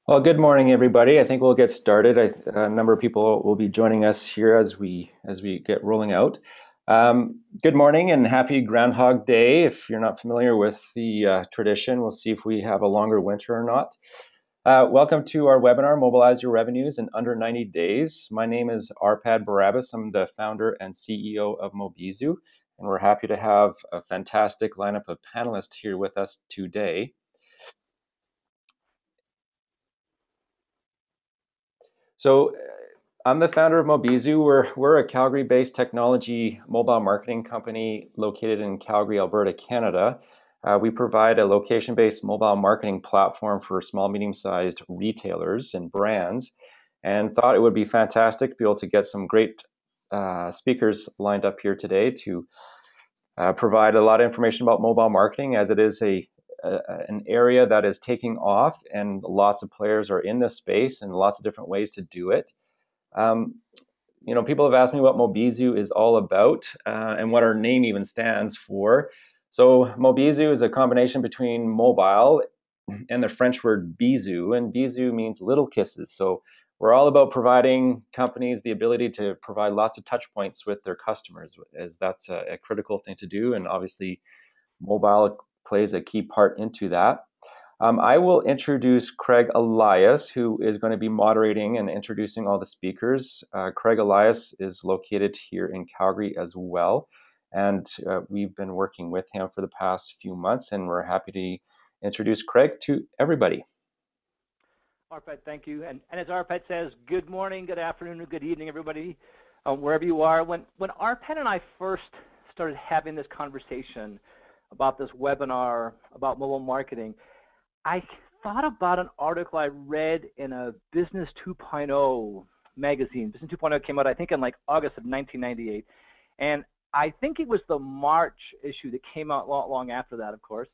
Well, good morning, everybody. I think we'll get started. A number of people will be joining us here as we get rolling out. Good morning and happy Groundhog Day. If you're not familiar with the tradition, we'll see if we have a longer winter or not. Welcome to our webinar, Mobilize Your Revenues in Under 90 Days. My name is Arpad Barabbas. I'm the founder and CEO of Mobizu, and we're happy to have a fantastic lineup of panelists here with us today. So I'm the founder of Mobizu. We're a Calgary-based technology mobile marketing company located in Calgary, Alberta, Canada. We provide a location-based mobile marketing platform for small, medium-sized retailers and brands, and thought it would be fantastic to be able to get some great speakers lined up here today to provide a lot of information about mobile marketing, as it is an area that is taking off, and lots of players are in this space and lots of different ways to do it. Um, People have asked me what Mobizu is all about and what our name even stands for. So Mobizu is a combination between mobile and the French word bisou, and bisou means little kisses. So we're all about providing companies the ability to provide lots of touch points with their customers, as that's a critical thing to do, and obviously mobile plays a key part into that. I will introduce Craig Elias, who is going to be moderating and introducing all the speakers. Craig Elias is located here in Calgary as well, and we've been working with him for the past few months, and we're happy to introduce Craig to everybody. Arpad, thank you. And as Arpad says, good morning, good afternoon, or good evening, everybody, wherever you are. When Arpad and I first started having this conversation about this webinar about mobile marketing, I thought about an article I read in a Business 2.0 magazine. Business 2.0 came out, I think, in like August of 1998. And I think it was the March issue that came out long after that, of course.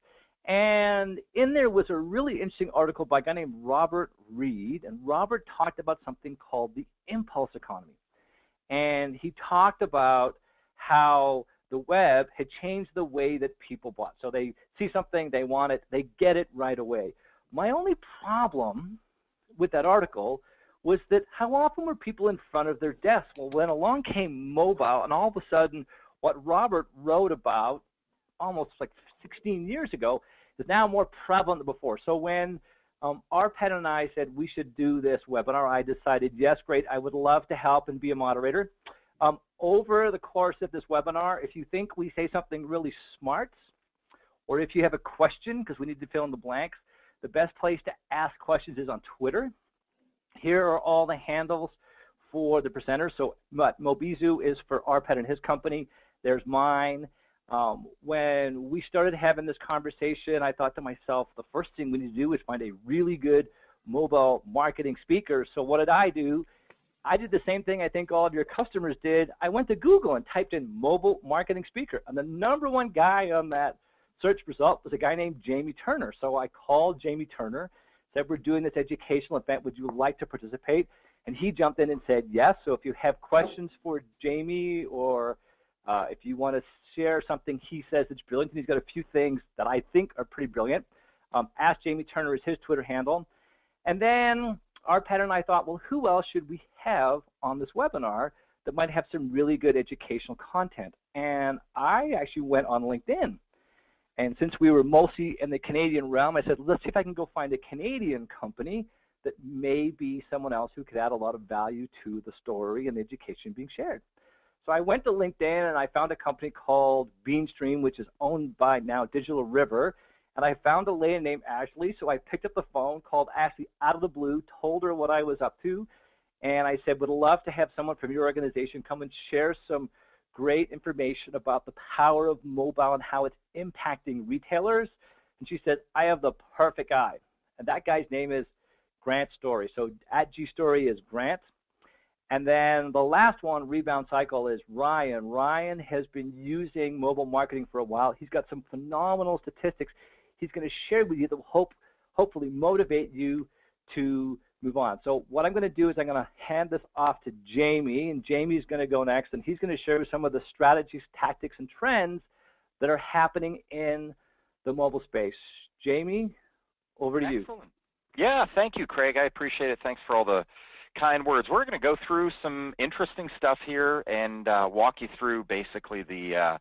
And in there was a really interesting article by a guy named Robert Reed. And Robert talked about something called the impulse economy. And he talked about how the web had changed the way that people bought. So they see something, they want it, they get it right away. My only problem with that article was that how often were people in front of their desks? Well, when along came mobile, and all of a sudden what Robert wrote about almost like 16 years ago is now more prevalent than before. So when Arpad and I said we should do this webinar, I decided, yes, great, I would love to help and be a moderator. Over the course of this webinar, if you think we say something really smart, or if you have a question, because we need to fill in the blanks, the best place to ask questions is on Twitter. Here are all the handles for the presenters. So Mobizu is for Arpad and his company. There's mine. When we started having this conversation, I thought to myself, the first thing we need to do is find a really good mobile marketing speaker. So what did I do? I did the same thing I think all of your customers did. I went to Google and typed in mobile marketing speaker, and the #1 guy on that search result was a guy named Jamie Turner. So I called Jamie Turner, said, we're doing this educational event, would you like to participate? And he jumped in and said yes. So if you have questions for Jamie, or if you want to share something he says it's brilliant, and he's got a few things that I think are pretty brilliant, ask Jamie Turner is his Twitter handle. And then Arpad and I thought, well, who else should we have on this webinar that might have some really good educational content? And I actually went on LinkedIn. And since we were mostly in the Canadian realm, I said, let's see if I can go find a Canadian company that may be someone else who could add a lot of value to the story and the education being shared. So I went to LinkedIn and I found a company called BeanStream, which is owned by now Digital River. And I found a lady named Ashley, so I picked up the phone, called Ashley out of the blue, told her what I was up to, and I said, would love to have someone from your organization come and share some great information about the power of mobile and how it's impacting retailers. And she said, I have the perfect guy. And that guy's name is Grant Story. So at GStory is Grant. And then the last one, Rebound Cycle, is Ryan. Ryan has been using mobile marketing for a while. He's got some phenomenal statistics he's going to share with you that will hopefully motivate you to move on. So what I'm going to do is I'm going to hand this off to Jamie, and Jamie's going to go next, and he's going to share some of the strategies, tactics, and trends that are happening in the mobile space. Jamie, over to you. Excellent. Yeah, thank you, Craig. I appreciate it. Thanks for all the kind words. We're going to go through some interesting stuff here and walk you through basically the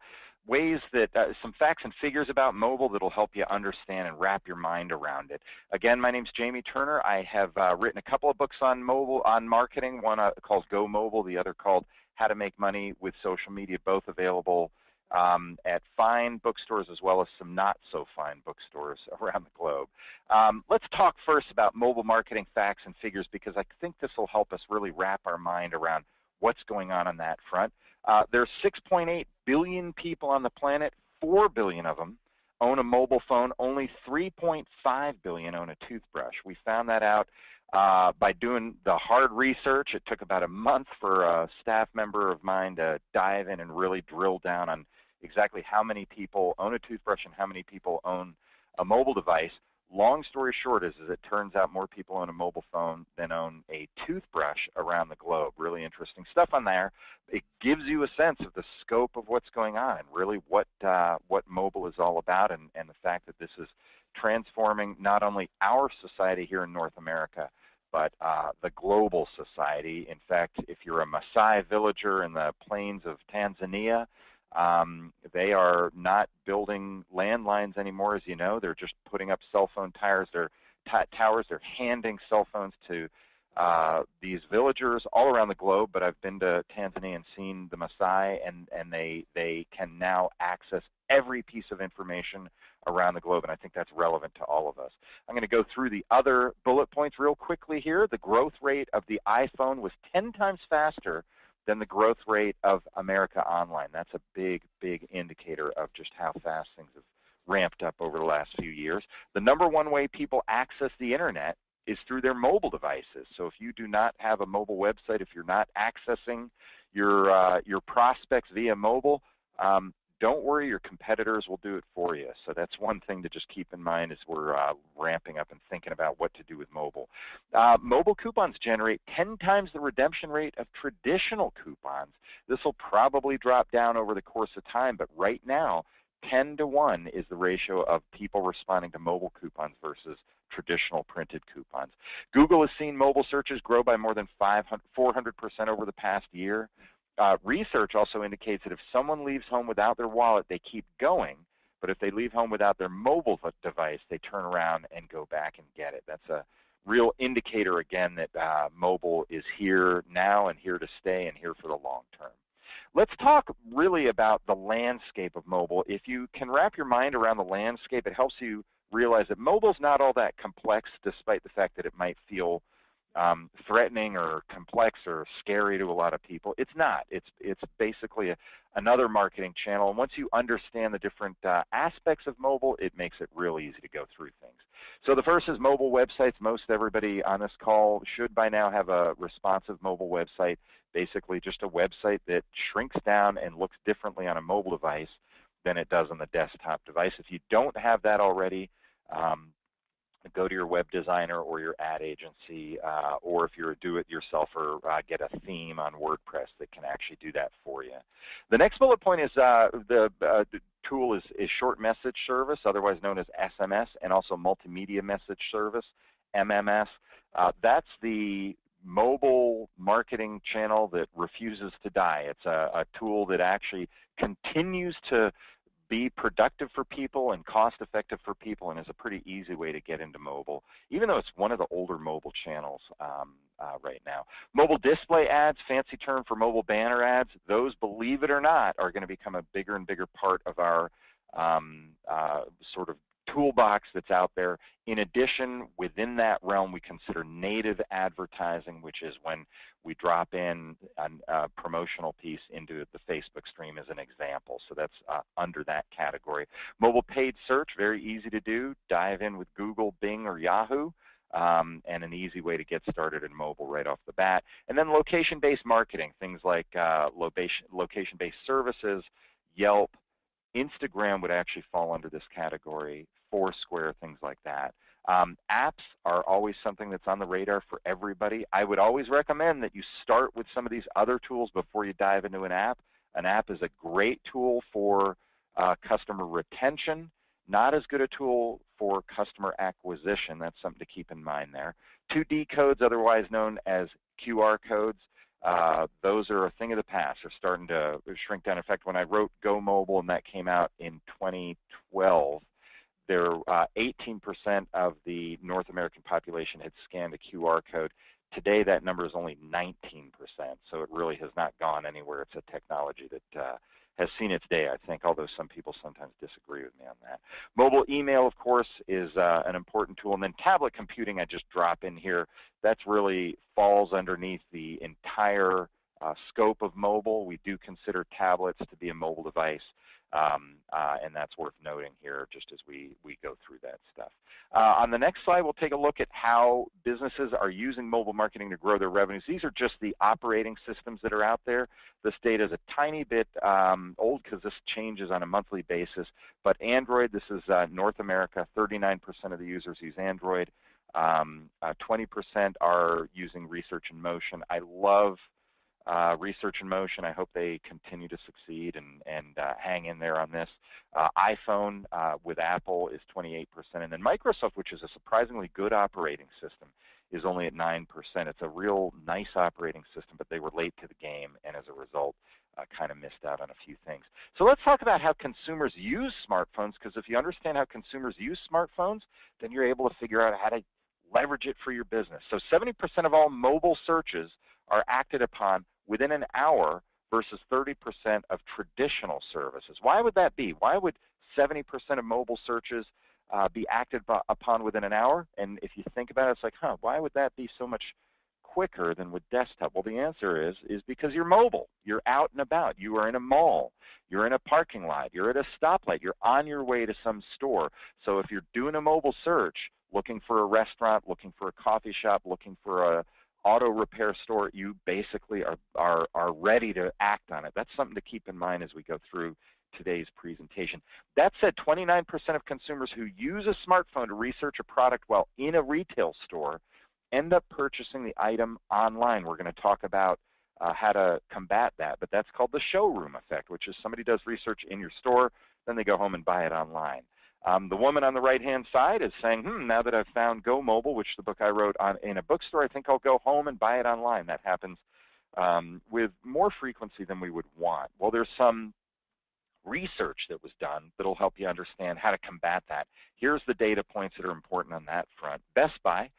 ways that some facts and figures about mobile that will help you understand and wrap your mind around it. Again, my name's Jamie Turner. I have written a couple of books on mobile, on marketing, one called Go Mobile, the other called How to Make Money with Social Media, both available at fine bookstores as well as some not so fine bookstores around the globe. Let's talk first about mobile marketing facts and figures, because I think this will help us really wrap our mind around what's going on that front. There's 6.8 billion people on the planet. 4 billion of them own a mobile phone. Only 3.5 billion own a toothbrush. We found that out by doing the hard research. It took about a month for a staff member of mine to dive in and really drill down on exactly how many people own a toothbrush and how many people own a mobile device. Long story short is it turns out more people own a mobile phone than own a toothbrush around the globe. Really interesting stuff on there. It gives you a sense of the scope of what's going on and really what mobile is all about, and the fact that this is transforming not only our society here in North America, but the global society. In fact, if you're a Maasai villager in the plains of Tanzania, they are not building landlines anymore, as you know. They're just putting up cell phone towers. They're handing cell phones to these villagers all around the globe. But I've been to Tanzania and seen the Maasai, and they can now access every piece of information around the globe, and I think that's relevant to all of us. I'm going to go through the other bullet points real quickly here. The growth rate of the iPhone was 10 times faster than the growth rate of America Online. That's a big, big indicator of just how fast things have ramped up over the last few years. The number one way people access the internet is through their mobile devices. So if you do not have a mobile website, if you're not accessing your prospects via mobile, don't worry, your competitors will do it for you. So that's one thing to just keep in mind as we're ramping up and thinking about what to do with mobile. Mobile coupons generate 10 times the redemption rate of traditional coupons. This will probably drop down over the course of time, but right now, 10-to-1 is the ratio of people responding to mobile coupons versus traditional printed coupons. Google has seen mobile searches grow by more than 400% over the past year. Research also indicates that if someone leaves home without their wallet, they keep going. But if they leave home without their mobile device, they turn around and go back and get it. That's a real indicator, again, that mobile is here now and here to stay and here for the long term. Let's talk really about the landscape of mobile. If you can wrap your mind around the landscape, it helps you realize that mobile is not all that complex, despite the fact that it might feel threatening or complex or scary to a lot of people. It's not. It's basically another marketing channel. And once you understand the different aspects of mobile, it makes it real easy to go through things. So the first is mobile websites. Most everybody on this call should by now have a responsive mobile website, basically just a website that shrinks down and looks differently on a mobile device than it does on the desktop device. If you don't have that already, go to your web designer or your ad agency, or if you're a do-it-yourselfer, get a theme on WordPress that can actually do that for you. The next bullet point is the tool is short message service, otherwise known as SMS, and also multimedia message service, MMS. That's the mobile marketing channel that refuses to die. It's a tool that actually continues to be productive for people and cost effective for people, and is a pretty easy way to get into mobile, even though it's one of the older mobile channels right now. Mobile display ads, fancy term for mobile banner ads, those, believe it or not, are going to become a bigger and bigger part of our sort of toolbox that's out there. In addition, within that realm, we consider native advertising, which is when we drop in a promotional piece into the Facebook stream as an example. So that's under that category. Mobile paid search, very easy to do. Dive in with Google, Bing, or Yahoo, and an easy way to get started in mobile right off the bat. And then location-based marketing, things like location-based services, Yelp, Instagram would actually fall under this category, Foursquare, things like that. Apps are always something that's on the radar for everybody. I would always recommend that you start with some of these other tools before you dive into an app. An app is a great tool for customer retention, Not as good a tool for customer acquisition. That's something to keep in mind there. 2D codes, otherwise known as QR codes, those are a thing of the past. They're starting to shrink down. In fact, when I wrote Go Mobile, and that came out in 2012, 18% of the North American population had scanned a QR code. Today, that number is only 19%, so it really has not gone anywhere. It's a technology that has seen its day, I think, although some people sometimes disagree with me on that. Mobile email, of course, is an important tool. And then tablet computing, I just drop in here. That's really falls underneath the entire scope of mobile. We do consider tablets to be a mobile device. And that's worth noting here just as we go through that stuff. On the next slide, we'll take a look at how businesses are using mobile marketing to grow their revenues. These are just the operating systems that are out there. This data is a tiny bit old because this changes on a monthly basis. But Android, this is North America, 39% of the users use Android. 20% are using Research in Motion. I love Research in Motion. I hope they continue to succeed and hang in there on this. iPhone with Apple is 28%. And then Microsoft, which is a surprisingly good operating system, is only at 9%. It's a real nice operating system, but they were late to the game, and as a result, kind of missed out on a few things. So let's talk about how consumers use smartphones, because if you understand how consumers use smartphones, then you're able to figure out how to leverage it for your business. So 70% of all mobile searches are acted upon within an hour versus 30% of traditional services. Why would that be? Why would 70% of mobile searches be acted upon within an hour? And if you think about it, it's like, why would that be so much quicker than with desktop? Well, the answer is because you're mobile. You're out and about. You are in a mall. You're in a parking lot. You're at a stoplight. You're on your way to some store. So if you're doing a mobile search, looking for a restaurant, looking for a coffee shop, looking for a auto repair store, you basically are ready to act on it. That's something to keep in mind as we go through today's presentation. That said, 29% of consumers who use a smartphone to research a product while in a retail store end up purchasing the item online. We're going to talk about how to combat that, but that's called the showroom effect, which is somebody does research in your store, then they go home and buy it online. The woman on the right-hand side is saying, now that I've found Go Mobile, which the book I wrote in a bookstore, I think I'll go home and buy it online. That happens with more frequency than we would want. Well, there's some research that was done that will help you understand how to combat that. Here's the data points that are important on that front. Best Buy,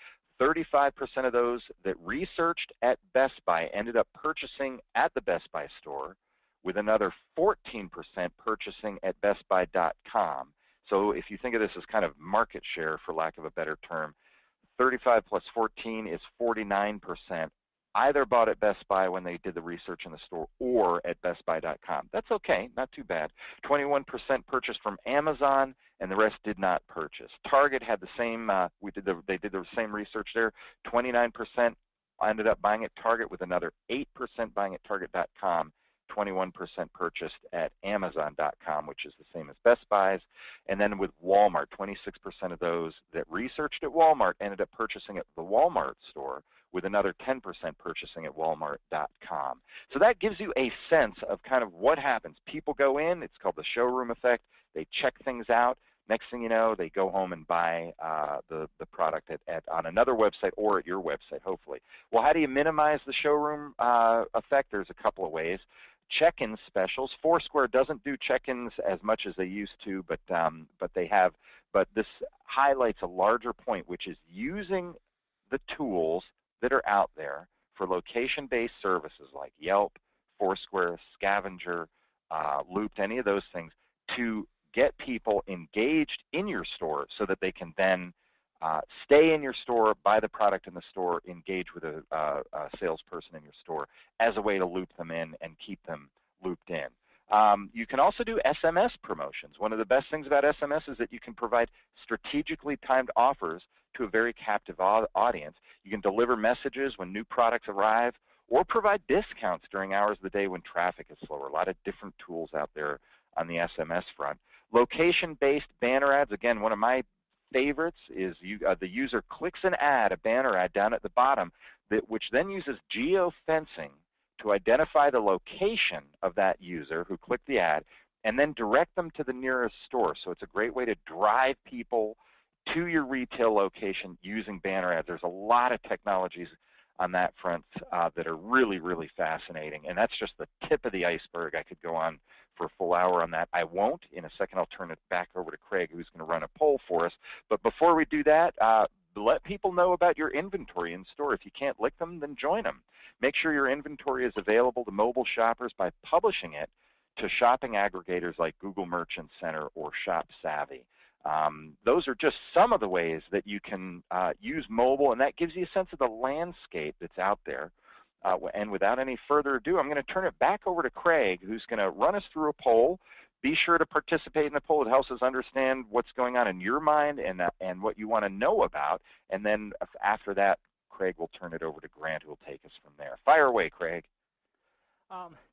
35% of those that researched at Best Buy ended up purchasing at the Best Buy store, with another 14% purchasing at bestbuy.com. So if you think of this as kind of market share, for lack of a better term, 35 plus 14 is 49%. Either bought at Best Buy when they did the research in the store or at bestbuy.com. That's okay, not too bad. 21% purchased from Amazon, and the rest did not purchase. Target had the same, they did the same research there. 29% ended up buying at Target, with another 8% buying at target.com. 21% purchased at Amazon.com, which is the same as Best Buy's. And then with Walmart, 26% of those that researched at Walmart ended up purchasing at the Walmart store, with another 10% purchasing at Walmart.com. So that gives you a sense of kind of what happens. People go in, it's called the showroom effect, they check things out. Next thing you know, they go home and buy the product on another website or at your website, hopefully. Well, how do you minimize the showroom effect? There's a couple of ways. Check-in specials. Foursquare doesn't do check-ins as much as they used to, but they have. But this highlights a larger point, which is using the tools that are out there for location-based services like Yelp, Foursquare, Scavenger, Looped, any of those things, to get people engaged in your store so that they can then stay in your store, buy the product in the store, engage with a salesperson in your store as a way to loop them in and keep them looped in. You can also do SMS promotions. One of the best things about SMS is that you can provide strategically timed offers to a very captive audience. You can deliver messages when new products arrive, or provide discounts during hours of the day when traffic is slower. A lot of different tools out there on the SMS front. Location-based banner ads, again, one of my favorites is the user clicks an ad, a banner ad down at the bottom, which then uses geofencing to identify the location of that user who clicked the ad, and then direct them to the nearest store. So it's a great way to drive people to your retail location using banner ads. There's a lot of technologies on that front that are really, really fascinating. And that's just the tip of the iceberg. I could go on for a full hour on that. I won't. In a second, I'll turn it back over to Craig, who's going to run a poll for us. But before we do that, let people know about your inventory in store. If you can't lick them, then join them. Make sure your inventory is available to mobile shoppers by publishing it to shopping aggregators like Google Merchant Center or Shop Savvy. Those are just some of the ways that you can use mobile, and that gives you a sense of the landscape that's out there. And without any further ado, I'm going to turn it back over to Craig, who's going to run us through a poll. Be sure to participate in the poll. It helps us understand what's going on in your mind and what you want to know about. And then after that, Craig will turn it over to Grant, who will take us from there. Fire away, Craig.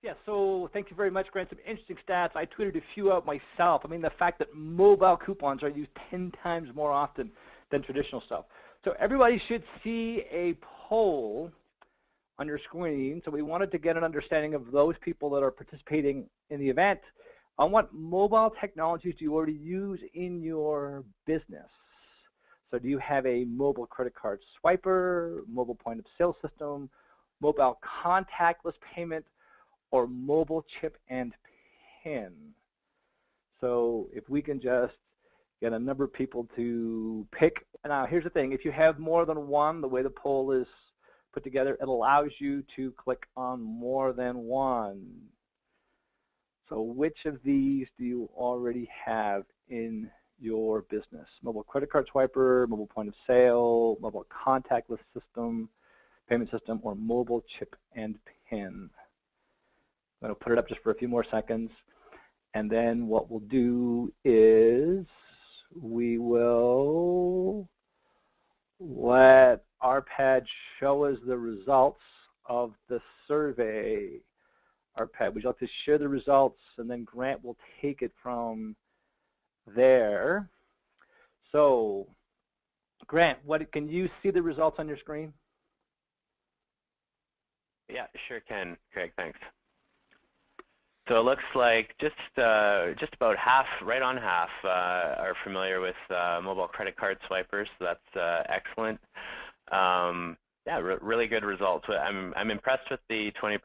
Yeah, so thank you very much, Grant. Some interesting stats. I tweeted a few out myself. I mean, the fact that mobile coupons are used 10 times more often than traditional stuff. So everybody should see a poll on your screen. So we wanted to get an understanding of those people that are participating in the event on what mobile technologies do you already use in your business. So do you have a mobile credit card swiper, mobile point of sale system, mobile contactless payment, or mobile chip and PIN? So if we can just get a number of people to pick. Now here's the thing, if you have more than one, the way the poll is put together, it allows you to click on more than one. So which of these do you already have in your business? Mobile credit card swiper, mobile point of sale, mobile contactless system, payment system, or mobile chip and PIN? I'm going to put it up just for a few more seconds. And then what we'll do is we will let Arpad show us the results of the survey. Arpad, would you like to share the results, and then Grant will take it from there. So Grant, can you see the results on your screen? Yeah, sure can, Craig, thanks. So it looks like just about half, right on half, are familiar with mobile credit card swipers. So that's excellent. Yeah, really good results. I'm impressed with the 20%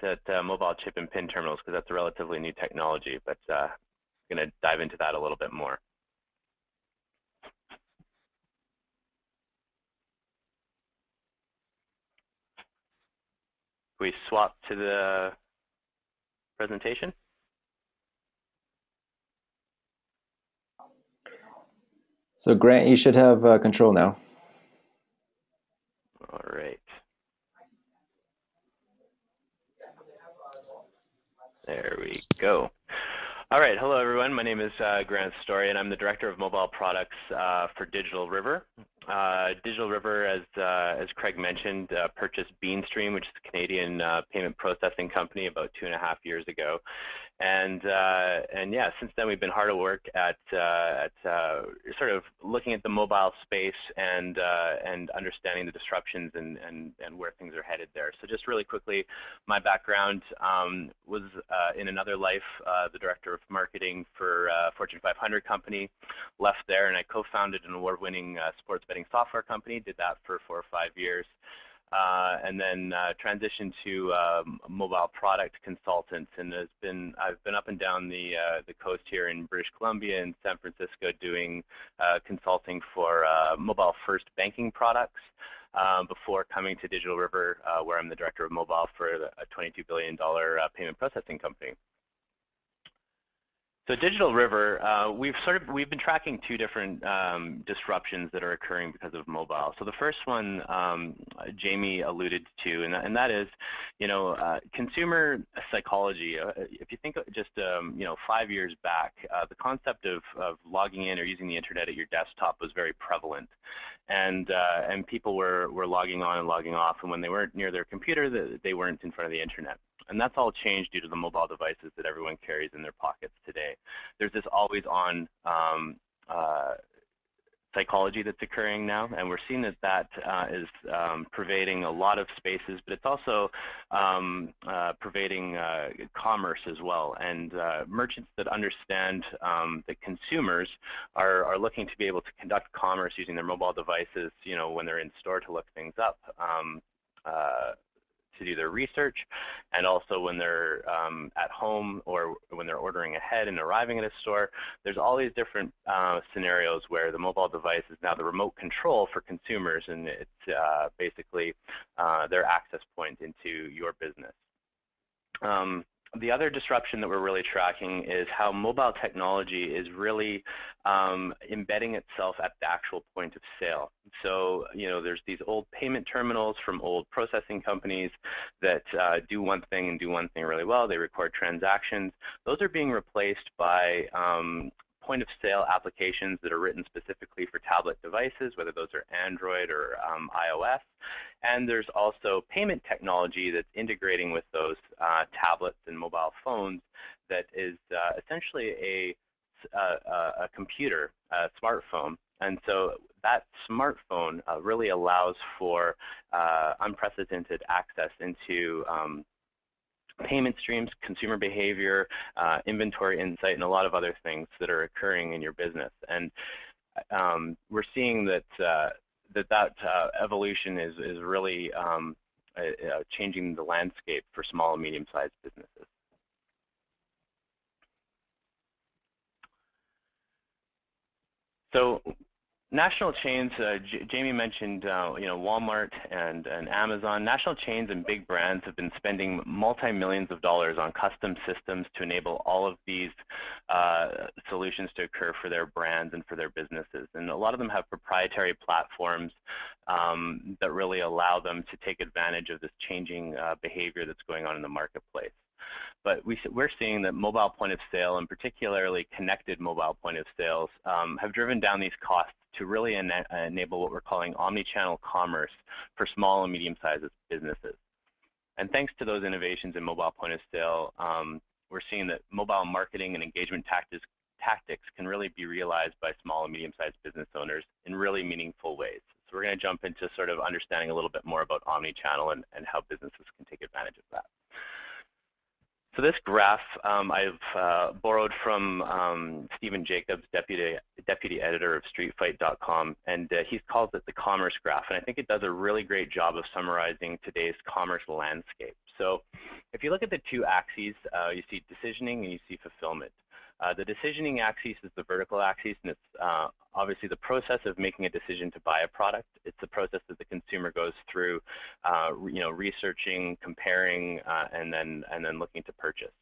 at mobile chip and PIN terminals, because that's a relatively new technology. But I'm going to dive into that a little bit more. We swap to the presentation. So Grant, you should have control now. All right. There we go. All right, hello everyone. My name is Grant Story, and I'm the Director of Mobile Products for Digital River. Digital River, as Craig mentioned, purchased Beanstream, which is a Canadian payment processing company, about 2.5 years ago. And yeah, since then we've been hard at work at sort of looking at the mobile space and understanding the disruptions and where things are headed there. So just really quickly, my background was in another life, the Director of Marketing for a Fortune 500 company. Left there and I co-founded an award-winning sports betting software company. Did that for 4 or 5 years. And then transitioned to mobile product consultant, and I've been up and down the coast here in British Columbia and San Francisco doing consulting for mobile first banking products before coming to Digital River, where I'm the Director of Mobile for a $22 billion payment processing company. So Digital River, we've been tracking 2 different disruptions that are occurring because of mobile. So the first one Jamie alluded to, and that is, consumer psychology. If you think just 5 years back, the concept of logging in or using the internet at your desktop was very prevalent, and people were logging on and logging off, and when they weren't near their computer, they weren't in front of the internet. And that's all changed due to the mobile devices that everyone carries in their pockets today. There's this always-on psychology that's occurring now, and we're seeing that that is pervading a lot of spaces, but it's also pervading commerce as well. And merchants that understand that consumers are looking to be able to conduct commerce using their mobile devices, you know, when they're in store to look things up, to do their research, and also when they're at home or when they're ordering ahead and arriving at a store. There's all these different scenarios where the mobile device is now the remote control for consumers, and it's basically their access point into your business. The other disruption that we're really tracking is how mobile technology is really embedding itself at the actual point of sale. So, you know, there's these old payment terminals from old processing companies that do one thing and do one thing really well. They record transactions. Those are being replaced by point of sale applications that are written specifically for tablet devices, whether those are Android or iOS. And there's also payment technology that's integrating with those tablets and mobile phones that is essentially a computer, a smartphone. And so that smartphone really allows for unprecedented access into payment streams, consumer behavior, inventory insight, and a lot of other things that are occurring in your business. And we're seeing that that evolution is really changing the landscape for small and medium-sized businesses. So national chains, Jamie mentioned, you know, Walmart and Amazon. National chains and big brands have been spending multi-millions of dollars on custom systems to enable all of these solutions to occur for their brands and for their businesses. And a lot of them have proprietary platforms that really allow them to take advantage of this changing behavior that's going on in the marketplace. But we're seeing that mobile point of sale, and particularly connected mobile point of sales, have driven down these costs to really enable what we're calling omni-channel commerce for small and medium-sized businesses. And thanks to those innovations in mobile point of sale, we're seeing that mobile marketing and engagement tactics can really be realized by small and medium-sized business owners in really meaningful ways. So we're going to jump into sort of understanding a little bit more about omni-channel and how businesses can take advantage of that. So this graph I've borrowed from Stephen Jacobs, deputy editor of StreetFight.com, and he calls it the commerce graph. And I think it does a really great job of summarizing today's commerce landscape. So if you look at the two axes, you see decisioning and you see fulfillment. The decisioning axis is the vertical axis, and it's obviously the process of making a decision to buy a product. It's the process that the consumer goes through, you know, researching, comparing, and then looking to purchase.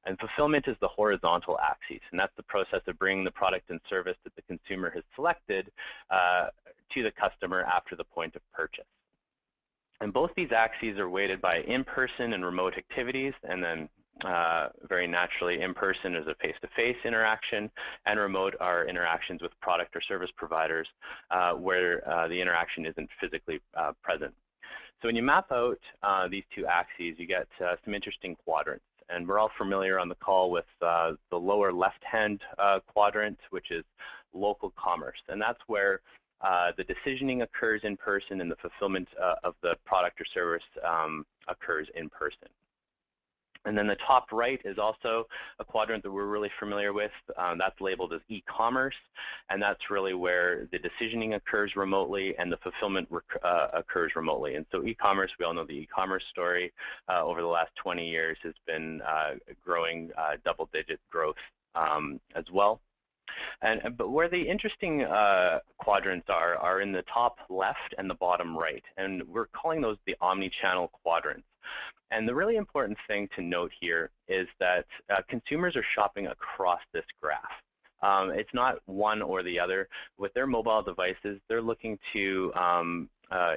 And fulfillment is the horizontal axis, and that's the process of bringing the product and service that the consumer has selected to the customer after the point of purchase. And both these axes are weighted by in-person and remote activities, and then very naturally, in-person is a face-to-face interaction, and remote are interactions with product or service providers where the interaction isn't physically present. So when you map out these two axes, you get some interesting quadrants. And we're all familiar on the call with the lower left-hand quadrant, which is local commerce. And that's where the decisioning occurs in person and the fulfillment of the product or service occurs in person. And then the top right is also a quadrant that we're really familiar with. That's labeled as e-commerce, and that's really where the decisioning occurs remotely and the fulfillment occurs remotely. And so e-commerce, we all know the e-commerce story over the last 20 years has been growing double-digit growth as well. But where the interesting quadrants are in the top left and the bottom right, and we're calling those the omni-channel quadrants. And the really important thing to note here is that consumers are shopping across this graph. It's not one or the other. With their mobile devices, they're looking to,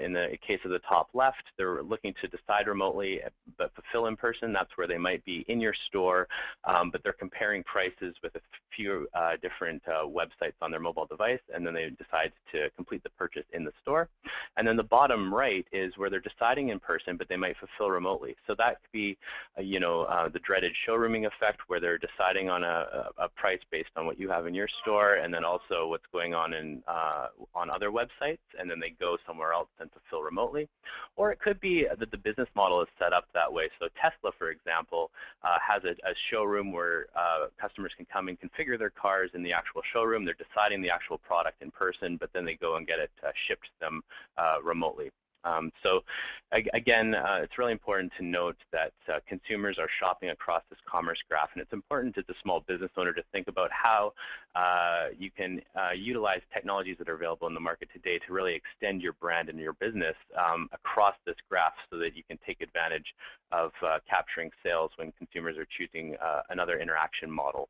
in the case of the top left, they're looking to decide remotely but fulfill in person. That's where they might be in your store, but they're comparing prices with a few different websites on their mobile device, and then they decide to complete the purchase in the store. And then the bottom right is where they're deciding in person, but they might fulfill remotely. So that could be, the dreaded showrooming effect, where they're deciding on a price based on what you have in your store, and then also what's going on on other websites, and then they go somewhere else and fulfill remotely. Or it could be that the business model is set up that way. So Tesla, for example, has a showroom where customers can come and configure their cars in the actual showroom. They're deciding the actual product in person, but then they go and get it shipped to them remotely. So again, it's really important to note that consumers are shopping across this commerce graph, and it's important as a small business owner to think about how you can utilize technologies that are available in the market today to really extend your brand and your business across this graph, so that you can take advantage of capturing sales when consumers are choosing another interaction model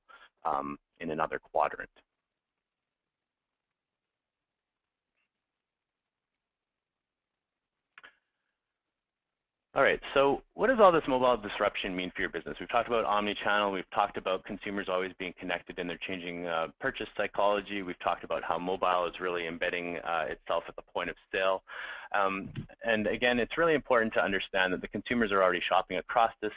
in another quadrant. All right, so what does all this mobile disruption mean for your business? We've talked about omni-channel. We've talked about consumers always being connected and their changing purchase psychology. We've talked about how mobile is really embedding itself at the point of sale. And again, it's really important to understand that the consumers are already shopping across this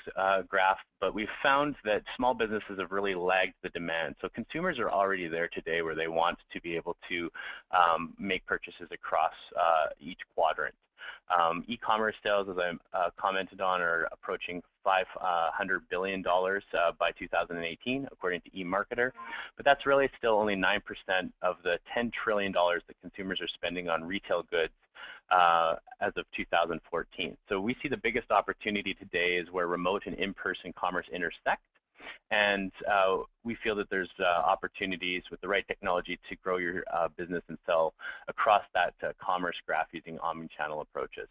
graph, but we've found that small businesses have really lagged the demand. So consumers are already there today where they want to be able to make purchases across each quadrant. E-commerce sales, as I commented on, are approaching $500 billion by 2018, according to eMarketer. But that's really still only 9% of the $10 trillion that consumers are spending on retail goods as of 2014. So we see the biggest opportunity today is where remote and in-person commerce intersect. And we feel that there's opportunities with the right technology to grow your business and sell across that commerce graph using omni-channel approaches.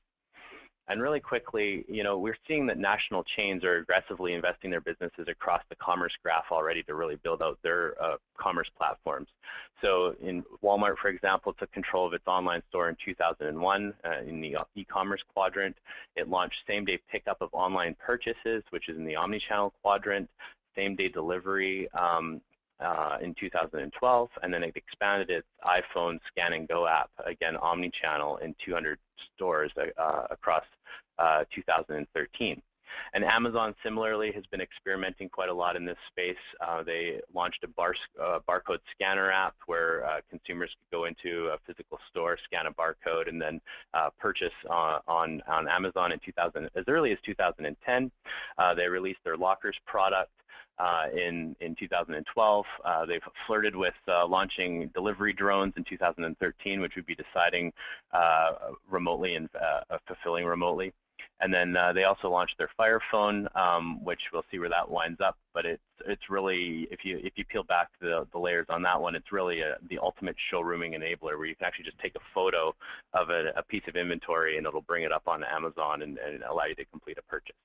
And really quickly, we're seeing that national chains are aggressively investing their businesses across the commerce graph already to really build out their commerce platforms. So in Walmart, for example, took control of its online store in 2001 in the e-commerce quadrant. It launched same-day pickup of online purchases, which is in the omni-channel quadrant, same-day delivery in 2012, and then it expanded its iPhone Scan and Go app, again omni-channel, in 200 stores across 2013. And Amazon similarly has been experimenting quite a lot in this space. They launched a barcode scanner app where consumers could go into a physical store, scan a barcode, and then purchase on Amazon as early as 2010. They released their lockers product in 2012. They've flirted with launching delivery drones in 2013, which would be deciding remotely and fulfilling remotely. And then they also launched their Fire Phone, which we'll see where that winds up. But it's really, if you peel back the layers on that one, it's really the ultimate showrooming enabler, where you can actually just take a photo of a piece of inventory and it'll bring it up on Amazon and allow you to complete a purchase.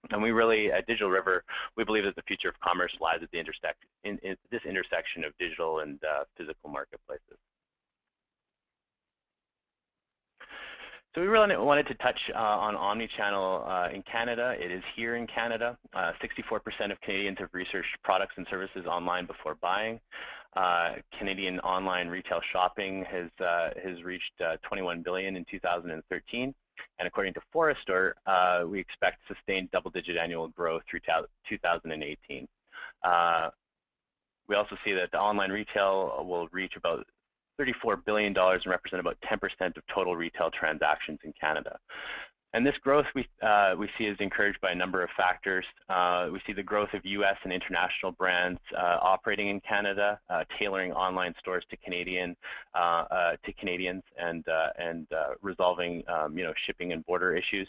And we really, at Digital River, we believe that the future of commerce lies at the this intersection of digital and physical marketplaces. So we really wanted to touch on omni-channel in Canada. It is here in Canada. 64% of Canadians have researched products and services online before buying. Canadian online retail shopping has reached $21 billion in 2013. And according to Forrester, we expect sustained double-digit annual growth through 2018. We also see that the online retail will reach about $34 billion and represent about 10% of total retail transactions in Canada. And this growth we see is encouraged by a number of factors. We see the growth of U.S. and international brands operating in Canada, tailoring online stores to Canadians and resolving shipping and border issues.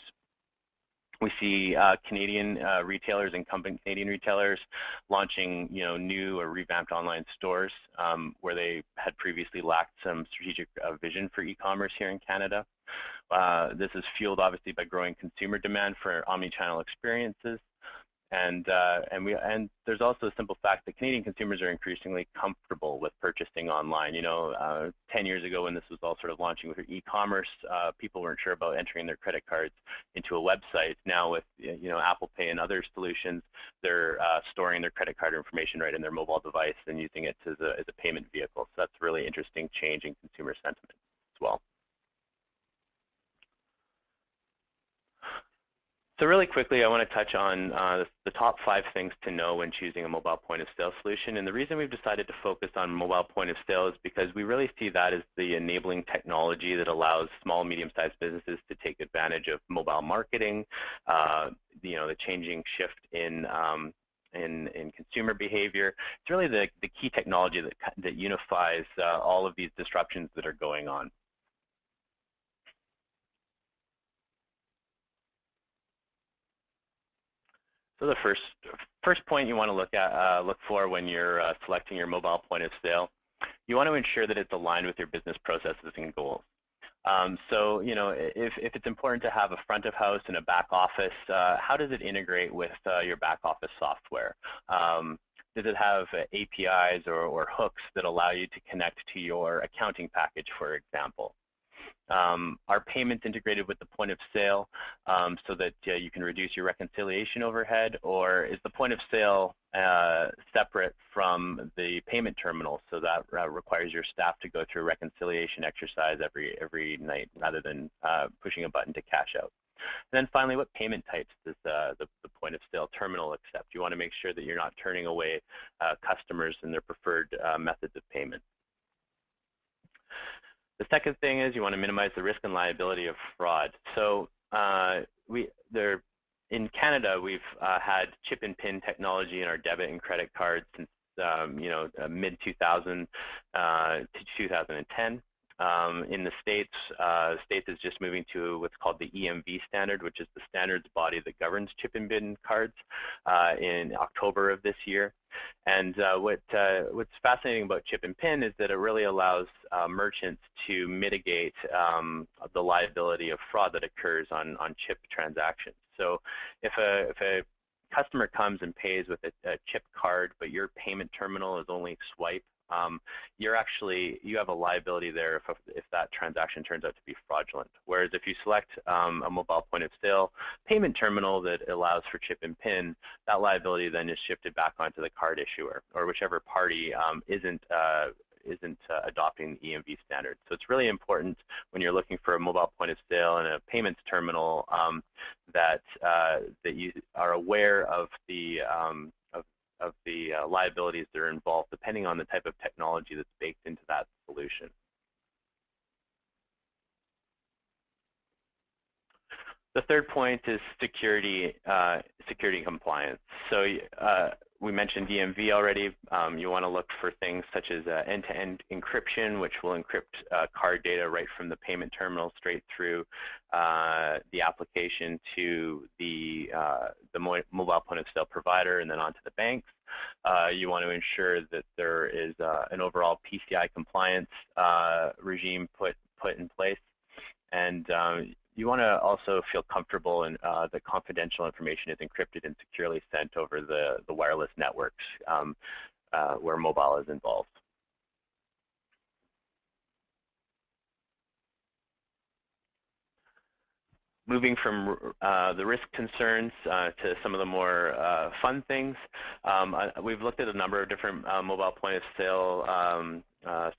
We see Canadian retailers, incumbent Canadian retailers, launching new or revamped online stores where they had previously lacked some strategic vision for e-commerce here in Canada. This is fueled obviously by growing consumer demand for omni-channel experiences. And there's also a simple fact that Canadian consumers are increasingly comfortable with purchasing online. 10 years ago when this was all sort of launching with e-commerce, people weren't sure about entering their credit cards into a website. Now with Apple Pay and other solutions, they're storing their credit card information right in their mobile device and using it as a payment vehicle. So that's a really interesting change in consumer sentiment as well. So really quickly, I want to touch on the top 5 things to know when choosing a mobile point of sale solution. And the reason we've decided to focus on mobile point of sale is because we really see that as the enabling technology that allows small, medium-sized businesses to take advantage of mobile marketing, the changing shift in consumer behavior. It's really the key technology that unifies all of these disruptions that are going on. So the first point you want to look for when you're selecting your mobile point of sale, you want to ensure that it's aligned with your business processes and goals. So if it's important to have a front of house and a back office, how does it integrate with your back office software? Does it have APIs or hooks that allow you to connect to your accounting package, for example? Are payments integrated with the point of sale so that you can reduce your reconciliation overhead, or is the point of sale separate from the payment terminal, so that requires your staff to go through a reconciliation exercise every night rather than pushing a button to cash out? And then finally, what payment types does the point of sale terminal accept? You want to make sure that you're not turning away customers and their preferred methods of payment. The second thing is you want to minimize the risk and liability of fraud. So in Canada, we've had chip and PIN technology in our debit and credit cards since mid-2000 to 2010. In the States, States is just moving to what's called the EMV standard, which is the standards body that governs chip and PIN cards, in October of this year. And what's fascinating about chip and PIN is that it really allows merchants to mitigate the liability of fraud that occurs on chip transactions. So if a customer comes and pays with a chip card, but your payment terminal is only swipe, you have a liability there if that transaction turns out to be fraudulent. Whereas if you select a mobile point of sale payment terminal that allows for chip and PIN, that liability then is shifted back onto the card issuer or whichever party isn't adopting the EMV standard. So it's really important when you're looking for a mobile point of sale and a payments terminal that you are aware of the liabilities that are involved depending on the type of technology that's baked into that solution. The third point is security compliance. So we mentioned EMV already. You want to look for things such as end-to-end encryption, which will encrypt card data right from the payment terminal straight through the application to the mobile point of sale provider and then onto the banks. You want to ensure that there is an overall PCI compliance regime put in place, and you want to also feel comfortable in that confidential information is encrypted and securely sent over the wireless networks where mobile is involved. Moving from the risk concerns to some of the more fun things, we've looked at a number of different mobile point of sale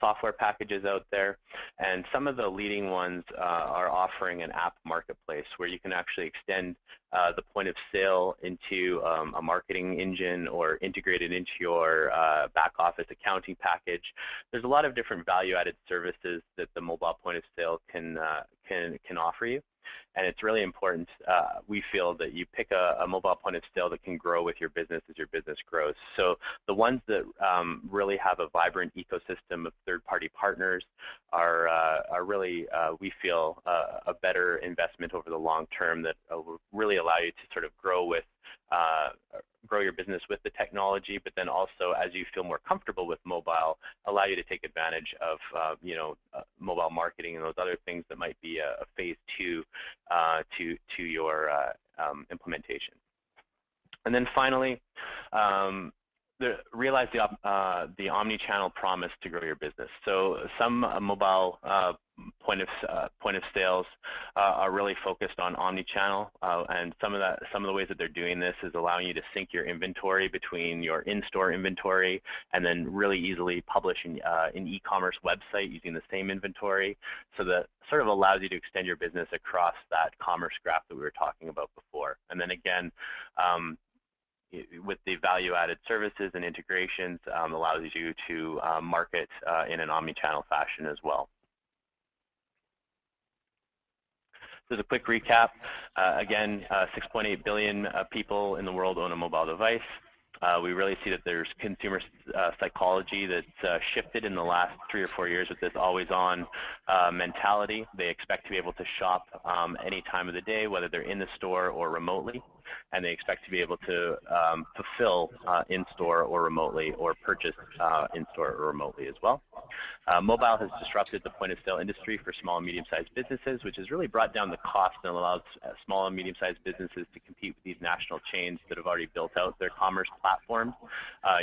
software packages out there, and some of the leading ones are offering an app marketplace where you can actually extend the point of sale into a marketing engine or integrate it into your back office accounting package. There's a lot of different value-added services that the mobile point of sale can offer you. And it's really important, we feel, that you pick a mobile point of sale that can grow with your business as your business grows. So the ones that really have a vibrant ecosystem of third-party partners are really, we feel, a better investment over the long term that will really allow you to sort of grow your business with the technology, but then also, as you feel more comfortable with mobile, allow you to take advantage of mobile marketing and those other things that might be a phase 2 to your implementation. And then finally, realize the omni-channel promise to grow your business. So some mobile point of sales are really focused on omni-channel, and some of the ways that they're doing this is allowing you to sync your inventory between your in-store inventory and then really easily publish an e-commerce website using the same inventory. So that sort of allows you to extend your business across that commerce graph that we were talking about before. And then again, with the value-added services and integrations, allows you to market in an omni-channel fashion as well. So as a quick recap, again, 6.8 billion people in the world own a mobile device. We really see that there's consumer psychology that's shifted in the last 3 or 4 years with this always-on mentality. They expect to be able to shop any time of the day, whether they're in the store or remotely, and they expect to be able to fulfill in-store or remotely, or purchase in-store or remotely as well. Mobile has disrupted the point-of-sale industry for small and medium-sized businesses, which has really brought down the cost and allows small and medium-sized businesses to compete with these national chains that have already built out their commerce platforms.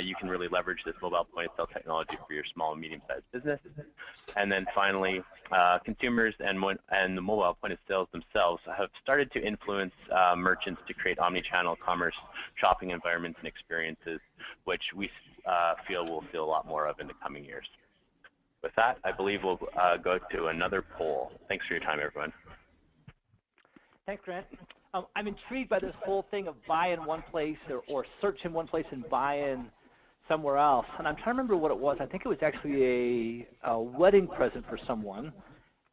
You can really leverage this mobile point-of-sale technology for your small and medium-sized business. And then finally, consumers and the mobile point-of-sales themselves have started to influence merchants to create omni-channel commerce shopping environments and experiences, which we feel we'll see a lot more of in the coming years. With that, I believe we'll go to another poll. Thanks for your time, everyone. Thanks, Grant. I'm intrigued by this whole thing of buy in one place or search in one place and buy in somewhere else. And I'm trying to remember what it was. I think it was actually a wedding present for someone.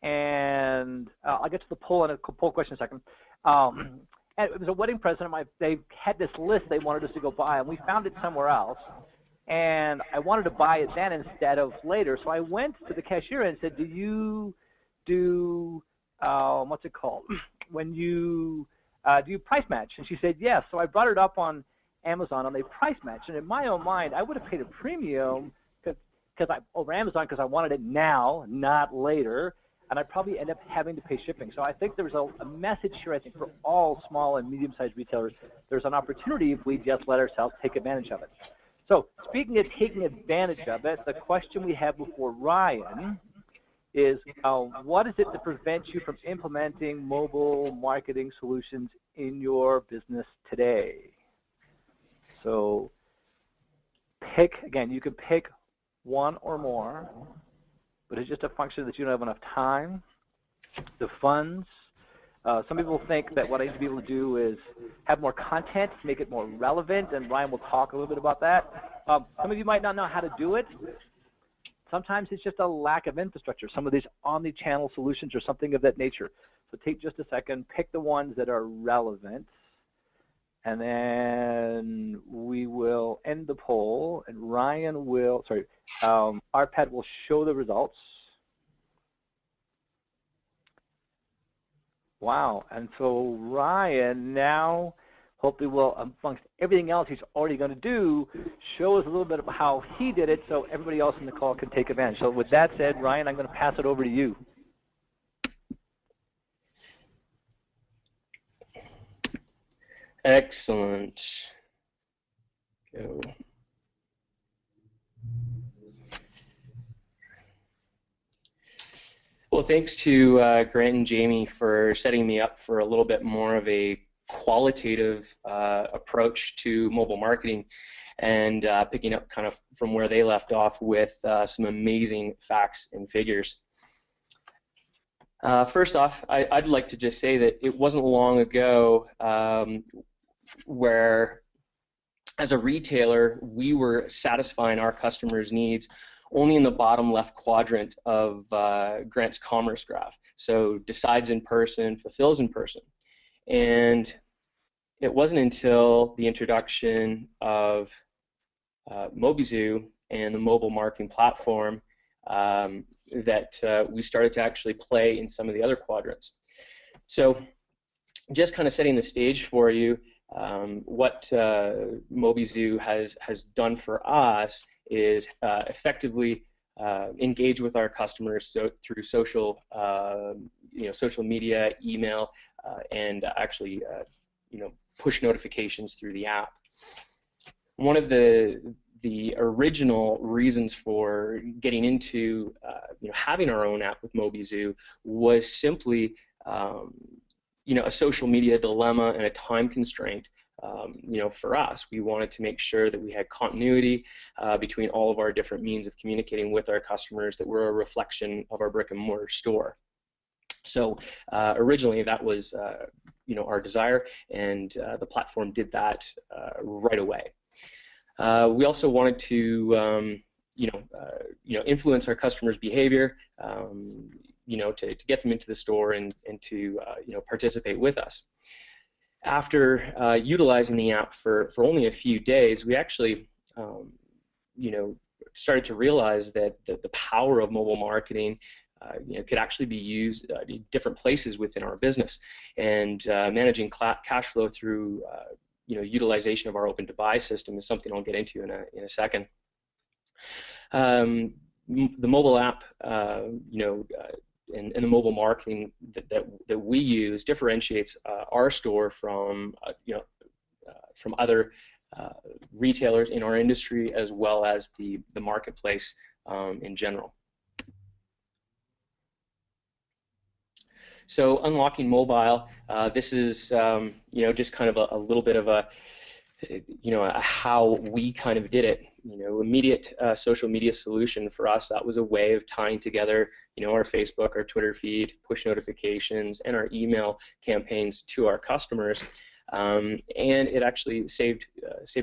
And I'll get to the poll in a poll question in a second. And it was a wedding present. They had this list they wanted us to go buy, and we found it somewhere else. And I wanted to buy it then instead of later. So I went to the cashier and said, do you do, what's it called? When you, do you price match? And she said, yes. So I brought it up on Amazon and they price matched. And in my own mind, I would have paid a premium over Amazon because I wanted it now, not later. And I probably end up having to pay shipping. So I think there's a message here, I think, for all small and medium-sized retailers. There's an opportunity if we just let ourselves take advantage of it. So speaking of taking advantage of it, the question we have before Ryan is, what is it that prevents you from implementing mobile marketing solutions in your business today? So pick, again, you can pick one or more, but it's just a function that you don't have enough time, the funds. Some people think that what I need to be able to do is have more content, make it more relevant, and Ryan will talk a little bit about that. Some of you might not know how to do it. Sometimes it's just a lack of infrastructure. Some of these omni-channel solutions or something of that nature. So take just a second, pick the ones that are relevant, and then we will end the poll, and Ryan will, Arpad will show the results. Wow, and so Ryan now hopefully will, amongst everything else he's already going to do, show us a little bit of how he did it so everybody else in the call can take advantage. So with that said, Ryan, I'm going to pass it over to you. Excellent. Go. Well, thanks to Grant and Jamie for setting me up for a little bit more of a qualitative approach to mobile marketing and picking up kind of from where they left off with some amazing facts and figures. First off, I'd like to just say that it wasn't long ago where, as a retailer, we were satisfying our customers' needs only in the bottom left quadrant of Grant's commerce graph. So decides in person, fulfills in person. And it wasn't until the introduction of MOBIZYOU and the mobile marketing platform that we started to actually play in some of the other quadrants. So just kind of setting the stage for you, what MOBIZYOU has done for us is effectively engage with our customers through social, social media, email, and actually, push notifications through the app. One of the the original reasons for getting into having our own app with MobiZoo was simply a social media dilemma and a time constraint. For us, we wanted to make sure that we had continuity between all of our different means of communicating with our customers that were a reflection of our brick and mortar store. So originally that was our desire, and the platform did that right away. We also wanted to influence our customers' behavior, to get them into the store and to participate with us. After utilizing the app for only a few days, we actually started to realize that the power of mobile marketing could actually be used in different places within our business, and managing cash flow through utilization of our open to buy system is something I'll get into in a second. The mobile app, and the mobile marketing that we use differentiates our store from from other retailers in our industry, as well as the marketplace in general. So unlocking mobile, this is just kind of a little bit of a how we kind of did it. Immediate social media solution for us, that was a way of tying together our Facebook, our Twitter feed, push notifications, and our email campaigns to our customers. And it actually saved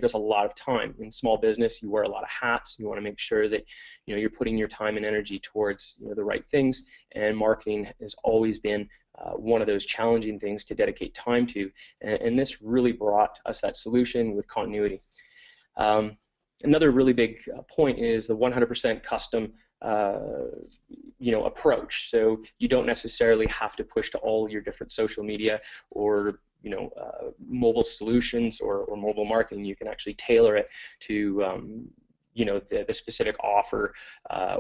us a lot of time. In small business, you wear a lot of hats. You want to make sure that you're putting your time and energy towards the right things. And marketing has always been one of those challenging things to dedicate time to. And this really brought us that solution with continuity. Another really big point is the 100% custom approach. So you don't necessarily have to push to all your different social media or mobile solutions or mobile marketing. You can actually tailor it to the specific offer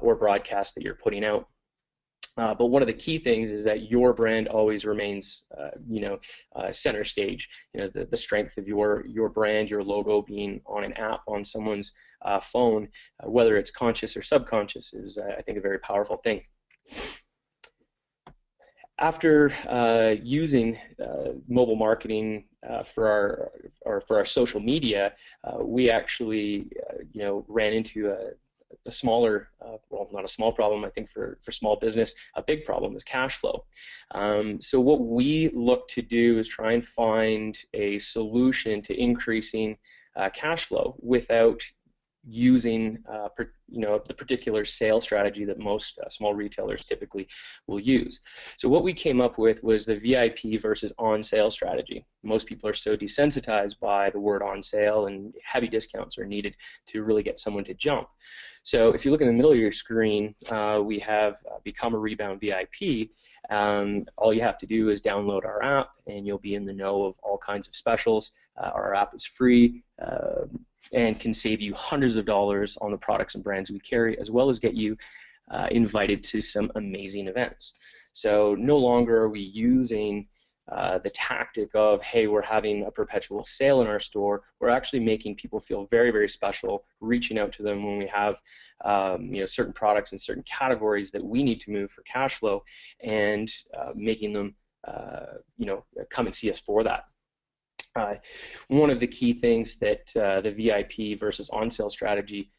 or broadcast that you're putting out. But one of the key things is that your brand always remains, center stage. The strength of your brand, your logo being on an app on someone's phone, whether it's conscious or subconscious, is I think a very powerful thing. After using mobile marketing for our social media, we actually ran into a smaller, well, not a small problem. I think for small business, a big problem is cash flow. So what we look to do is try and find a solution to increasing cash flow without using the particular sales strategy that most small retailers typically will use. So what we came up with was the VIP versus on sale strategy. Most people are so desensitized by the word on sale, and heavy discounts are needed to really get someone to jump. So if you look in the middle of your screen, we have Become a Rebound VIP. All you have to do is download our app, and you'll be in the know of all kinds of specials. Our app is free and can save you hundreds of dollars on the products and brands we carry, as well as get you invited to some amazing events. So no longer are we using the tactic of, hey, we're having a perpetual sale in our store. We're actually making people feel very, very special, reaching out to them when we have certain products and certain categories that we need to move for cash flow, and making them come and see us for that. One of the key things that the VIP versus on sale strategy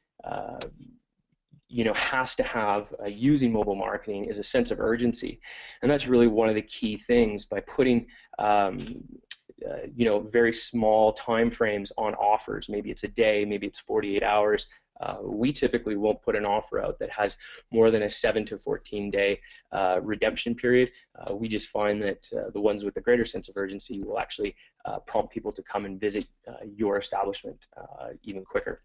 has to have using mobile marketing is a sense of urgency, and that's really one of the key things. By putting very small time frames on offers, maybe it's a day, maybe it's 48 hours. We typically won't put an offer out that has more than a 7 to 14 day redemption period. We just find that the ones with the greater sense of urgency will actually prompt people to come and visit your establishment even quicker.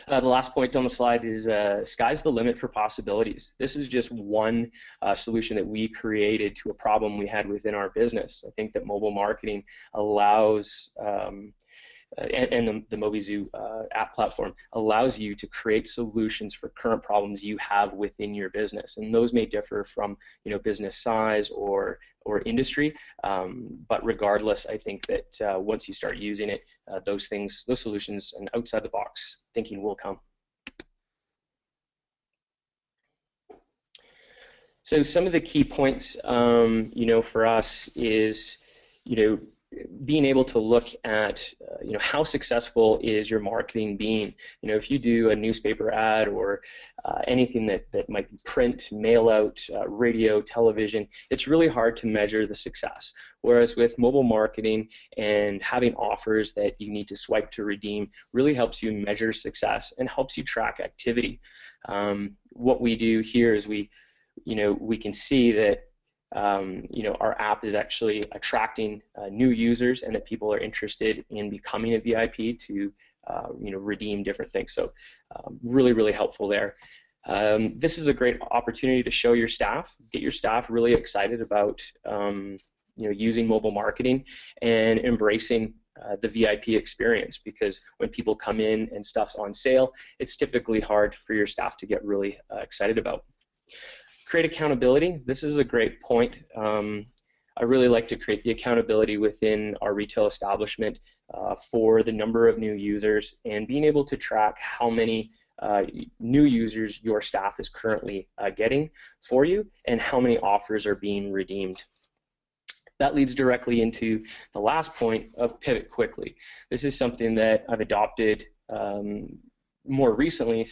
The last point on the slide is sky's the limit for possibilities. This is just one solution that we created to a problem we had within our business. I think that mobile marketing allows and the MobiZoo app platform allows you to create solutions for current problems you have within your business, and those may differ from business size or industry, but regardless, I think that once you start using it, those solutions and outside the box thinking will come. So some of the key points, for us is, being able to look at, how successful is your marketing being. If you do a newspaper ad or anything that might be print, mail out, radio, television, it's really hard to measure the success. Whereas with mobile marketing and having offers that you need to swipe to redeem really helps you measure success and helps you track activity. What we do here is we can see that our app is actually attracting new users, and that people are interested in becoming a VIP to redeem different things. So really, really helpful there. This is a great opportunity to show your staff, get your staff really excited about using mobile marketing and embracing the VIP experience, because when people come in and stuff's on sale, it's typically hard for your staff to get really excited about. Create accountability. This is a great point. I really like to create the accountability within our retail establishment for the number of new users, and being able to track how many new users your staff is currently getting for you and how many offers are being redeemed. That leads directly into the last point of pivot quickly. This is something that I've adopted more recently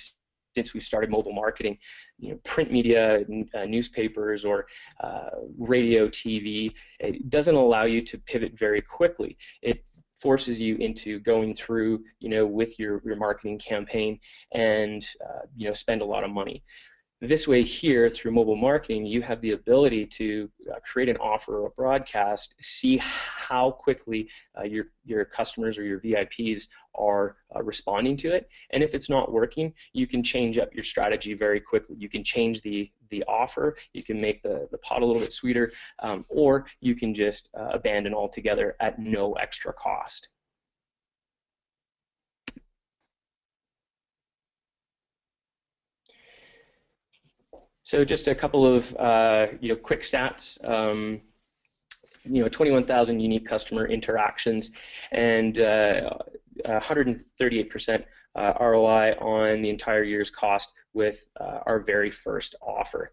since we started mobile marketing. Print media, newspapers, or radio, TV, it doesn't allow you to pivot very quickly. It forces you into going through, with your marketing campaign and, spend a lot of money. This way here, through mobile marketing, you have the ability to create an offer or a broadcast, see how quickly your customers or your VIPs are responding to it, and if it's not working, you can change up your strategy very quickly. You can change the offer, you can make the pot a little bit sweeter, or you can just abandon altogether at no extra cost. So just a couple of quick stats. 21,000 unique customer interactions, and 138% ROI on the entire year's cost with our very first offer.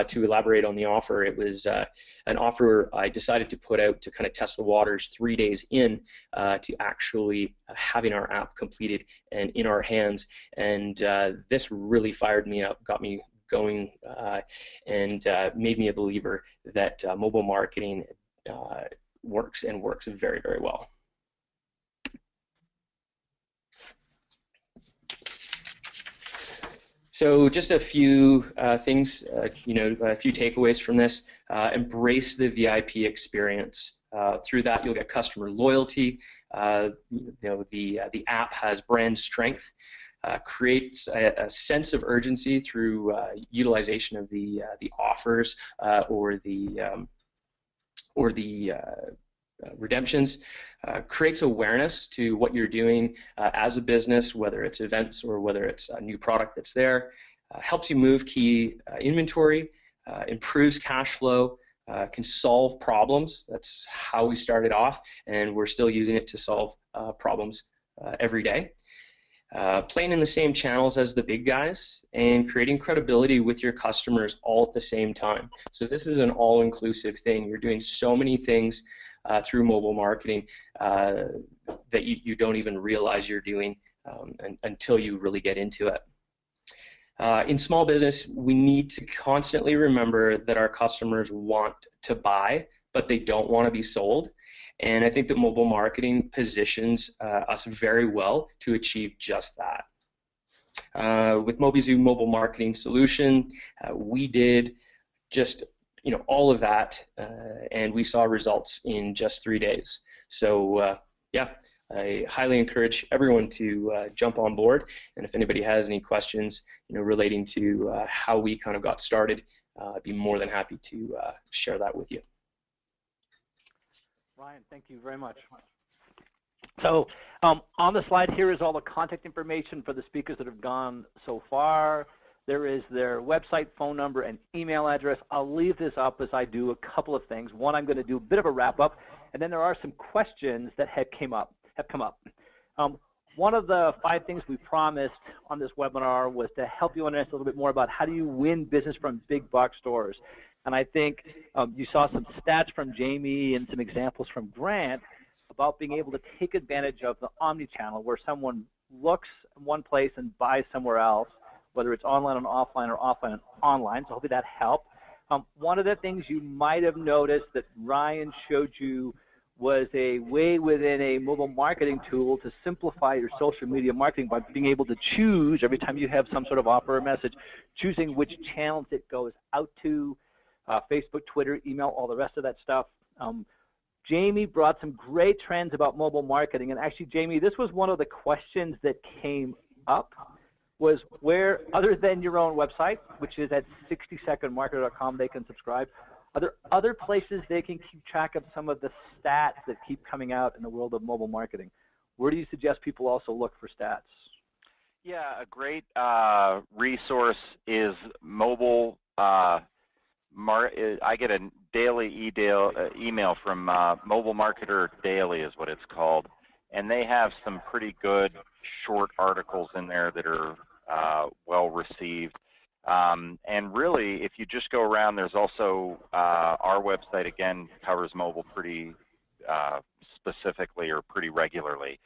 To elaborate on the offer, it was an offer I decided to put out to kind of test the waters 3 days in to actually having our app completed and in our hands, and this really fired me up, got me going, and made me a believer that mobile marketing works, and works very, very well. So just a few things, a few takeaways from this. Embrace the VIP experience. Through that, you'll get customer loyalty. The app has brand strength. Creates a sense of urgency through utilization of the offers or the redemptions. Creates awareness to what you're doing as a business, whether it's events or whether it's a new product that's there. Helps you move key inventory, improves cash flow, can solve problems. That's how we started off, and we're still using it to solve problems every day. Playing in the same channels as the big guys, and creating credibility with your customers all at the same time. So this is an all-inclusive thing. You're doing so many things through mobile marketing that you don't even realize you're doing until you really get into it. In small business, we need to constantly remember that our customers want to buy, but they don't want to be sold. And I think that mobile marketing positions us very well to achieve just that. With MobiZoo Mobile Marketing Solution, we did just all of that, and we saw results in just 3 days. So yeah, I highly encourage everyone to jump on board. And if anybody has any questions, relating to how we kind of got started, I'd be more than happy to share that with you. Ryan, thank you very much. So on the slide here is all the contact information for the speakers that have gone so far. There is their website, phone number, and email address. I'll leave this up as I do a couple of things. One, I'm going to do a bit of a wrap-up, and then there are some questions that have come up. One of the 5 things we promised on this webinar was to help you understand a little bit more about how do you win business from big box stores. And I think you saw some stats from Jamie and some examples from Grant about being able to take advantage of the omni-channel where someone looks in one place and buys somewhere else, whether it's online and offline or offline and online. So hopefully that helped. One of the things you might have noticed that Ryan showed you was a way within a mobile marketing tool to simplify your social media marketing by being able to choose every time you have some sort of offer or message, choosing which channels it goes out to, Facebook, Twitter, email, all the rest of that stuff. Jamie brought some great trends about mobile marketing, and actually, Jamie, this was one of the questions that came up, was where, other than your own website, which is at 60secondmarketer.com, they can subscribe, are there other places they can keep track of some of the stats that keep coming out in the world of mobile marketing? Where do you suggest people also look for stats? Yeah, a great resource is mobile. I get a daily email from Mobile Marketer Daily is what it's called, and they have some pretty good short articles in there that are well received. And really, if you just go around, there's also our website, again, covers mobile pretty specifically or pretty regularly.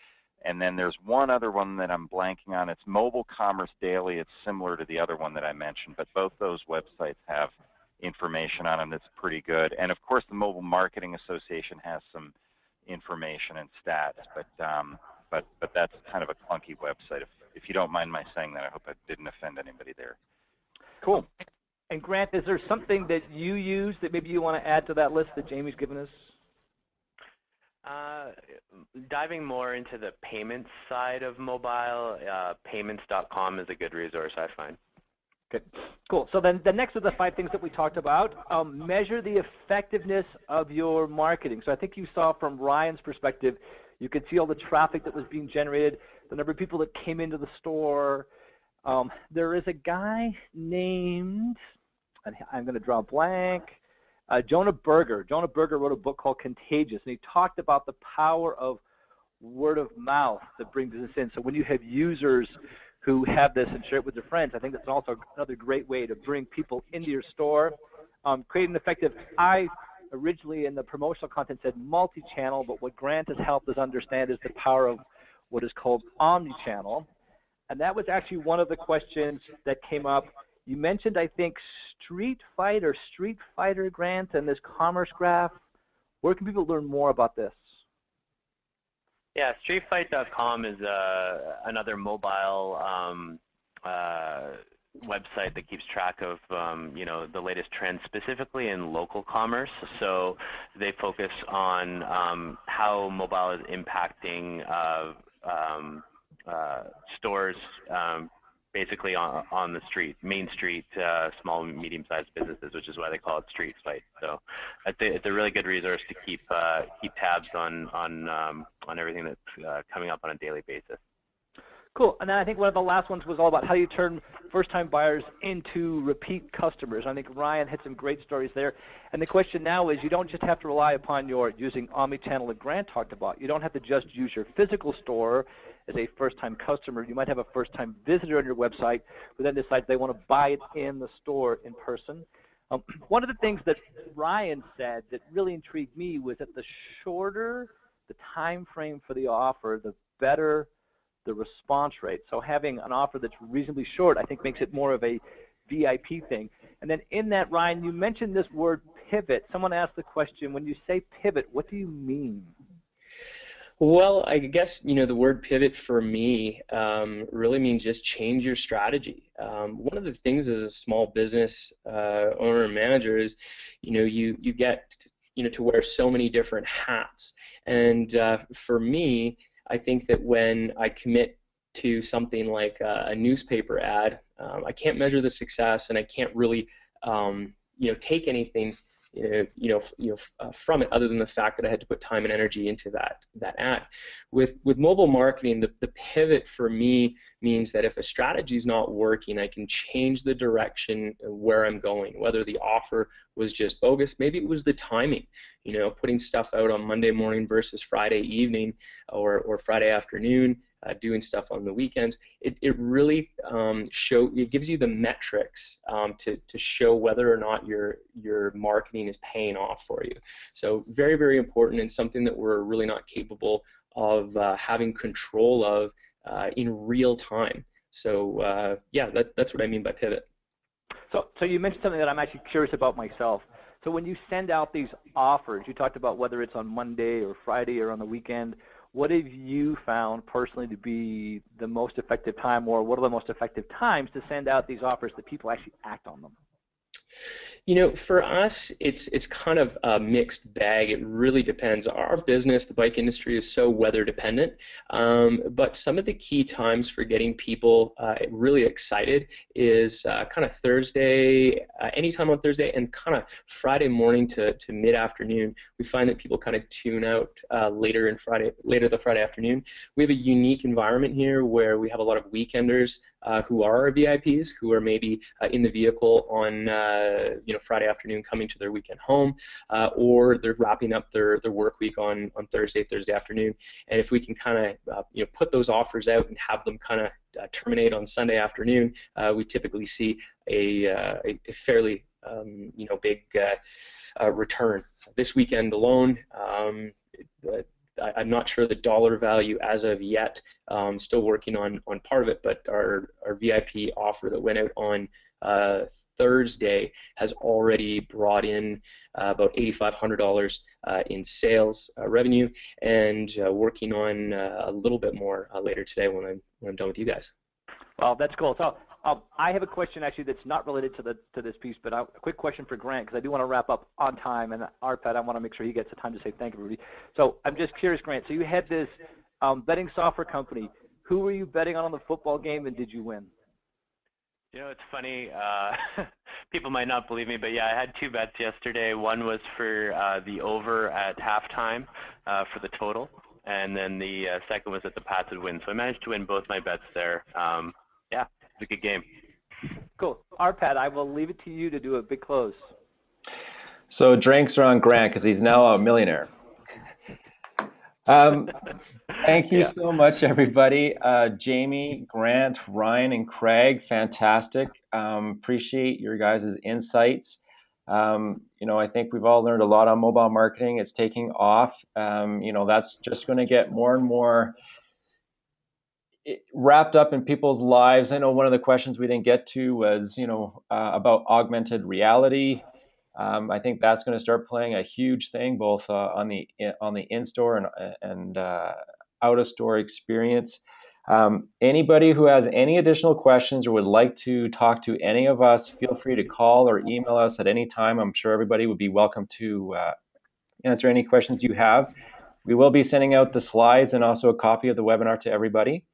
And then there's one other one that I'm blanking on. It's Mobile Commerce Daily. It's similar to the other one that I mentioned, but both those websites have information on them that's pretty good. And of course, the Mobile Marketing Association has some information and stats, but that's kind of a clunky website. If you don't mind my saying that, I hope I didn't offend anybody there. Cool. And Grant, is there something that you use that maybe you want to add to that list that Jamie's given us? Diving more into the payments side of mobile, payments.com is a good resource, I find. Good. Cool. So then the next of the 5 things that we talked about, measure the effectiveness of your marketing. So I think you saw from Ryan's perspective, you could see all the traffic that was being generated, the number of people that came into the store. There is a guy named, I'm going to draw a blank, Jonah Berger. Jonah Berger wrote a book called Contagious, and he talked about the power of word of mouth that brings this in. So when you have users who have this and share it with their friends, I think that's also another great way to bring people into your store. Create an effective, I originally in the promotional content said multi-channel, but what Grant has helped us understand is the power of what is called omni-channel. And that was actually one of the questions that came up. You mentioned, I think, Street Fighter, Grant, and this commerce graph. Where can people learn more about this? Yeah, streetfight.com is another mobile website that keeps track of the latest trends, specifically in local commerce. So they focus on how mobile is impacting stores basically on the street, Main Street, small and medium-sized businesses, which is why they call it Street Fight. So it's a really good resource to keep tabs on everything that's coming up on a daily basis. Cool. And then I think one of the last ones was all about how you turn first-time buyers into repeat customers. I think Ryan had some great stories there. And the question now is, you don't just have to rely upon your using omni-channel that Grant talked about. You don't have to just use your physical store as a first-time customer. You might have a first-time visitor on your website who then decides they want to buy it in the store in person. One of the things that Ryan said that really intrigued me was that the shorter the time frame for the offer, the better the response rate. So having an offer that's reasonably short, I think, makes it more of a VIP thing. And then in that, Ryan, you mentioned this word pivot. Someone asked the question, when you say pivot, what do you mean? Well, I guess, the word pivot for me really means just change your strategy. One of the things as a small business owner and manager is, you get, to wear so many different hats. And for me, I think that when I commit to something like a newspaper ad, I can't measure the success, and I can't really, take anything from it, other than the fact that I had to put time and energy into that ad. With mobile marketing, the pivot for me means that if a strategy is not working, I can change the direction of where I'm going. Whether the offer was just bogus, maybe it was the timing. Putting stuff out on Monday morning versus Friday evening or Friday afternoon. Doing stuff on the weekends, it really it gives you the metrics to show whether or not your marketing is paying off for you. So very, very important, and something that we're really not capable of having control of in real time. So yeah, that's what I mean by pivot. So you mentioned something that I'm actually curious about myself. So when you send out these offers, you talked about whether it's on Monday or Friday or on the weekend. What have you found personally to be the most effective time, or what are the most effective times to send out these offers that people actually act on them? For us, it's kind of a mixed bag. It really depends. Our business, the bike industry, is so weather dependent. But some of the key times for getting people really excited is kind of Thursday, anytime on Thursday, and kind of Friday morning to mid-afternoon. We find that people kind of tune out later the Friday afternoon. We have a unique environment here where we have a lot of weekenders who are our VIPs, who are maybe in the vehicle on Friday afternoon coming to their weekend home, or they're wrapping up their work week on Thursday afternoon. And if we can kind of put those offers out and have them kind of terminate on Sunday afternoon, we typically see a fairly big return. This weekend alone, I'm not sure the dollar value as of yet. Still working on part of it, but our VIP offer that went out on Thursday has already brought in about $8,500 in sales revenue, and working on a little bit more later today when I'm done with you guys. Well, that's cool. So I have a question actually that's not related to this piece, but a quick question for Grant, because I do want to wrap up on time, and Arpad, I want to make sure he gets the time to say thank you, everybody. So I'm just curious, Grant, so you had this betting software company. Who were you betting on the football game, and did you win? It's funny. People might not believe me, but yeah, I had two bets yesterday. One was for the over at halftime for the total, and then the second was that the Pats would win. So I managed to win both my bets there. Yeah, it's a good game. Cool. Arpad, I will leave it to you to do a big close. So drinks are on Grant because he's now a millionaire. Thank you so much, everybody. Jamie, Grant, Ryan, and Craig, fantastic. Appreciate your guys' insights. I think we've all learned a lot on mobile marketing. It's taking off. That's just going to get more and more wrapped up in people's lives. I know one of the questions we didn't get to was, about augmented reality. I think that's going to start playing a huge thing, both on the in-store and out-of-store experience. Anybody who has any additional questions or would like to talk to any of us, feel free to call or email us at any time. I'm sure everybody would be welcome to answer any questions you have. We will be sending out the slides and also a copy of the webinar to everybody.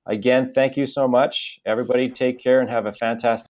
Again, thank you so much. Everybody take care and have a fantastic